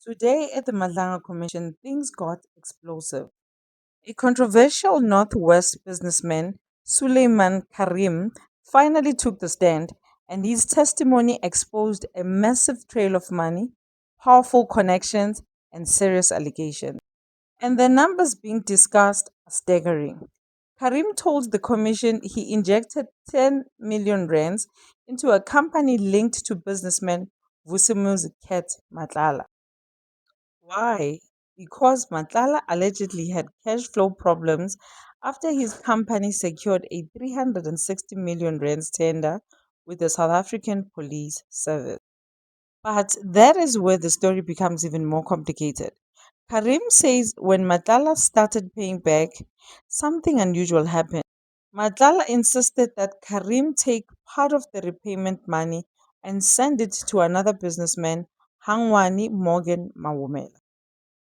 Today at the Madlanga Commission, things got explosive. A controversial Northwest businessman, Suleiman Karim, finally took the stand, and his testimony exposed a massive trail of money, powerful connections, and serious allegations. And the numbers being discussed are staggering. Karim told the commission he injected 10 million rands into a company linked to businessman Vusimuzi Ket Matlala. Why? Because Matlala allegedly had cash flow problems after his company secured a 360 million rands tender with the South African Police Service. But that is where the story becomes even more complicated. Karim says when Matlala started paying back, something unusual happened. Matlala insisted that Karim take part of the repayment money and send it to another businessman, Hangwani Morgan Mawumela.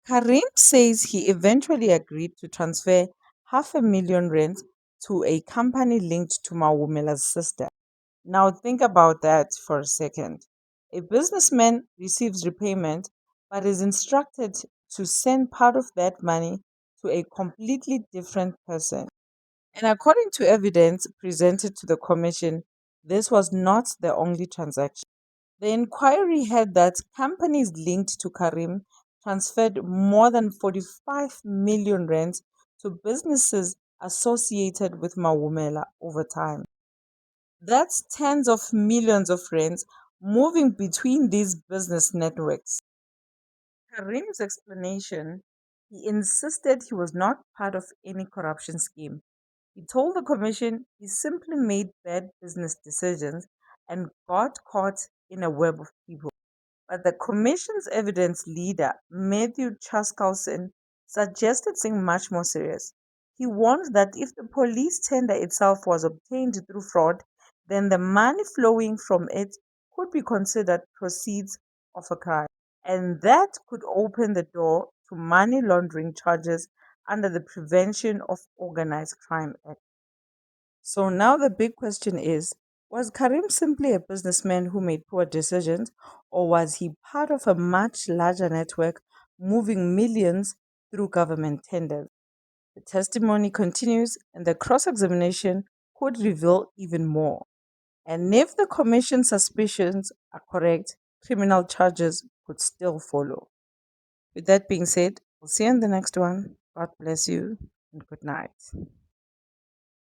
Karim says he eventually agreed to transfer half a million rands to a company linked to Mawumela's sister. Now think about that for a second. A businessman receives repayment but is instructed to send part of that money to a completely different person. And according to evidence presented to the commission, this was not the only transaction. The inquiry had that companies linked to Karim transferred more than 45 million rands to businesses associated with Mawumela over time. That's tens of millions of rands moving between these business networks. Karim's explanation, he insisted he was not part of any corruption scheme. He told the commission he simply made bad business decisions and got caught in a web of people. But the commission's evidence leader, Matthew Chaskalson, suggested something much more serious. He warned that if the police tender itself was obtained through fraud, then the money flowing from it could be considered proceeds of a crime. And that could open the door to money laundering charges under the Prevention of Organized Crime Act. So now the big question is, was Karim simply a businessman who made poor decisions, or was he part of a much larger network moving millions through government tenders? The testimony continues, and the cross examination could reveal even more. And if the commission's suspicions are correct, criminal charges could still follow. With that being said, we'll see you in the next one. God bless you and good night.